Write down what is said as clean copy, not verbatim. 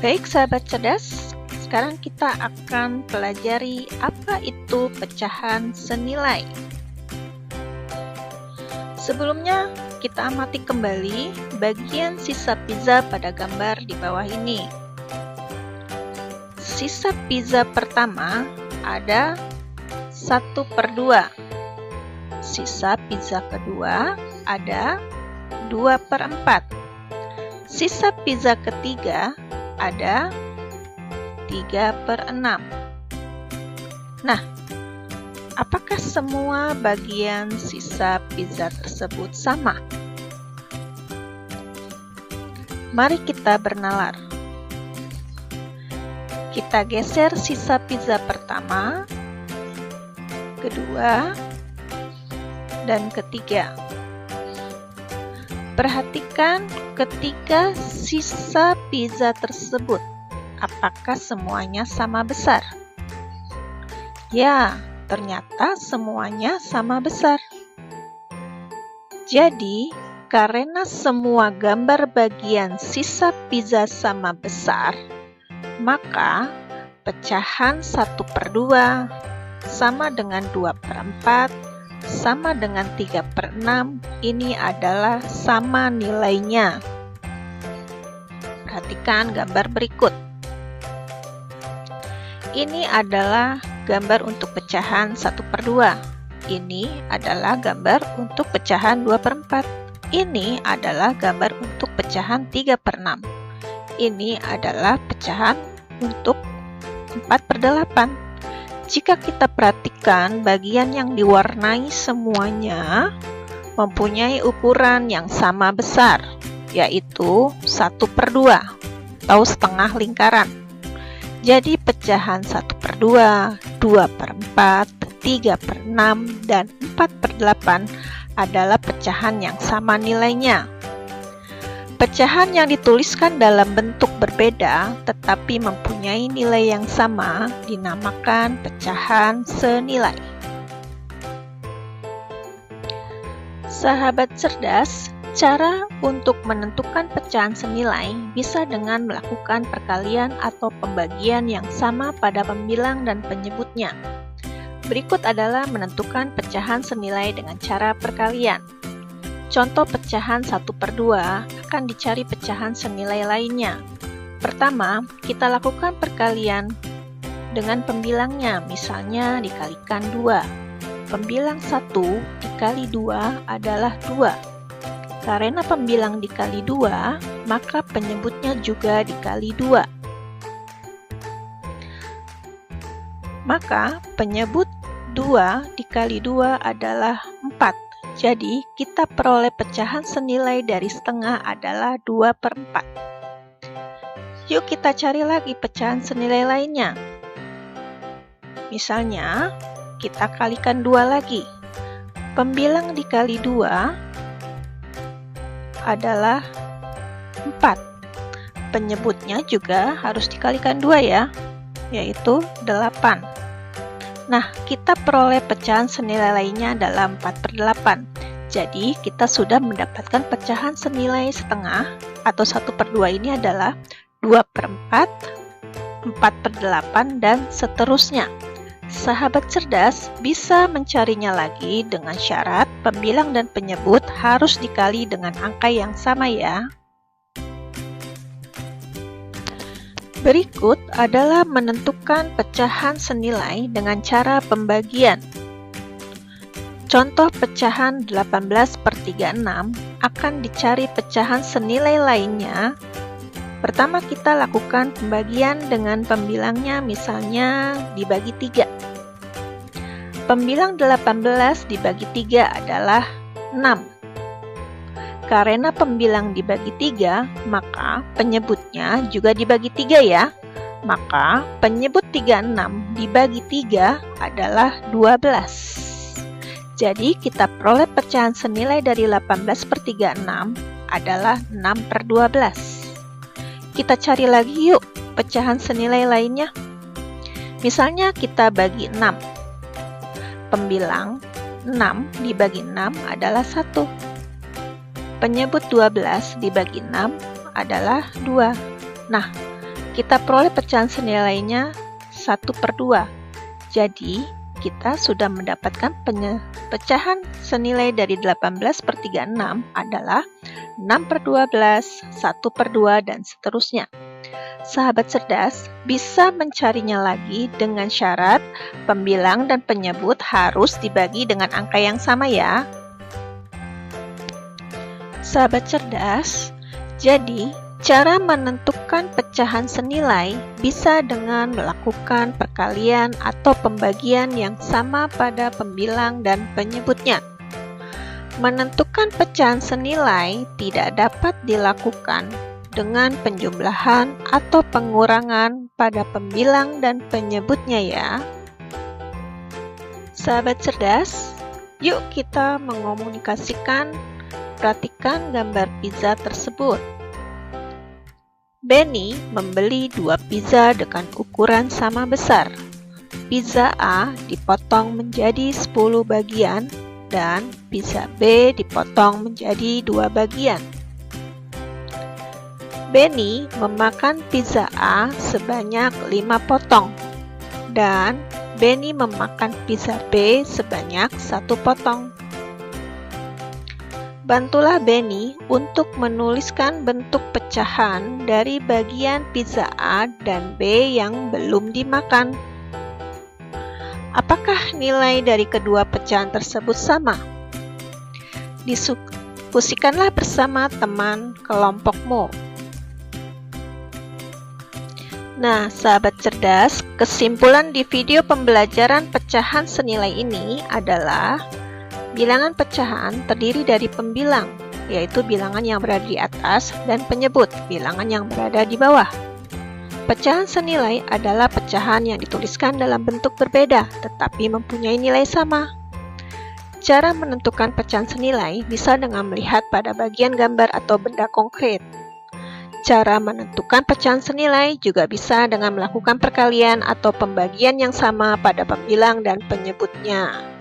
Baik sahabat cerdas, sekarang kita akan pelajari apa itu pecahan senilai. Sebelumnya, kita amati kembali bagian sisa pizza pada gambar di bawah ini. Sisa pizza pertama ada 1/2. Sisa pizza kedua ada 2/4. Sisa pizza ketiga ada 3/6. Nah, apakah semua bagian sisa pizza tersebut sama? Mari kita bernalar. Kita geser sisa pizza pertama, kedua, dan ketiga. Perhatikan ketika sisa pizza tersebut, apakah semuanya sama besar? Ya, ternyata semuanya sama besar. Jadi, karena semua gambar bagian sisa pizza sama besar, maka pecahan 1/2 sama dengan 2/4 sama dengan 3/6 ini adalah sama nilainya. Perhatikan gambar berikut. Ini adalah gambar untuk pecahan 1/2. Ini adalah gambar untuk pecahan 2/4. Ini adalah gambar untuk pecahan 3/6. Ini adalah pecahan untuk 4/8. Jika kita perhatikan, bagian yang diwarnai semuanya mempunyai ukuran yang sama besar, yaitu 1/2 atau setengah lingkaran. Jadi pecahan 1/2, 2/4, 3/6, dan 4/8 adalah pecahan yang sama nilainya. Pecahan yang dituliskan dalam bentuk berbeda tetapi mempunyai nilai yang sama dinamakan pecahan senilai. Sahabat cerdas, cara untuk menentukan pecahan senilai bisa dengan melakukan perkalian atau pembagian yang sama pada pembilang dan penyebutnya. Berikut adalah menentukan pecahan senilai dengan cara perkalian. Contoh pecahan 1/2 akan dicari pecahan senilai lainnya. Pertama, kita lakukan perkalian dengan pembilangnya, misalnya dikalikan 2. Pembilang 1 dikali 2 adalah 2. Karena pembilang dikali 2, maka penyebutnya juga dikali 2. Maka penyebut 2 dikali 2 adalah 4. Jadi, kita peroleh pecahan senilai dari setengah adalah 2/4. Yuk kita cari lagi pecahan senilai lainnya. Misalnya, kita kalikan 2 lagi. Pembilang dikali 2 adalah 4. Penyebutnya juga harus dikalikan 2 ya, yaitu 8. Nah, kita peroleh pecahan senilai lainnya adalah 4/8. Jadi, kita sudah mendapatkan pecahan senilai setengah atau 1/2 ini adalah 2/4, 4/8, dan seterusnya. Sahabat cerdas bisa mencarinya lagi dengan syarat pembilang dan penyebut harus dikali dengan angka yang sama ya. Berikut adalah menentukan pecahan senilai dengan cara pembagian. Contoh pecahan 18/36 akan dicari pecahan senilai lainnya. Pertama kita lakukan pembagian dengan pembilangnya, misalnya dibagi 3. Pembilang 18 dibagi 3 adalah 6. Karena pembilang dibagi 3, maka penyebutnya juga dibagi 3 ya. Maka penyebut 36 dibagi 3 adalah 12. Jadi kita peroleh pecahan senilai dari 18/36 adalah 6/12. Kita cari lagi yuk pecahan senilai lainnya. Misalnya kita bagi 6. Pembilang 6 dibagi 6 adalah 1. Penyebut 12 dibagi 6 adalah 2. Nah, kita peroleh pecahan senilainya 1/2. Jadi, kita sudah mendapatkan pecahan senilai dari 18/36 adalah 6/12, 1/2, dan seterusnya. Sahabat cerdas bisa mencarinya lagi dengan syarat pembilang dan penyebut harus dibagi dengan angka yang sama ya. Sahabat cerdas, jadi cara menentukan pecahan senilai bisa dengan melakukan perkalian atau pembagian yang sama pada pembilang dan penyebutnya. Menentukan pecahan senilai tidak dapat dilakukan dengan penjumlahan atau pengurangan pada pembilang dan penyebutnya ya. Sahabat cerdas, yuk kita mengomunikasikan. Perhatikan gambar pizza tersebut. Benny membeli 2 pizza dengan ukuran sama besar. Pizza A dipotong menjadi 10 bagian dan pizza B dipotong menjadi 2 bagian. Benny memakan pizza A sebanyak 5 potong dan Benny memakan pizza B sebanyak 1 potong. Bantulah Benny untuk menuliskan bentuk pecahan dari bagian pizza A dan B yang belum dimakan. Apakah nilai dari kedua pecahan tersebut sama? Diskusikanlah bersama teman kelompokmu. Nah, sahabat cerdas, kesimpulan di video pembelajaran pecahan senilai ini adalah bilangan pecahan terdiri dari pembilang, yaitu bilangan yang berada di atas, dan penyebut, bilangan yang berada di bawah. Pecahan senilai adalah pecahan yang dituliskan dalam bentuk berbeda, tetapi mempunyai nilai sama. Cara menentukan pecahan senilai bisa dengan melihat pada bagian gambar atau benda konkret. Cara menentukan pecahan senilai juga bisa dengan melakukan perkalian atau pembagian yang sama pada pembilang dan penyebutnya.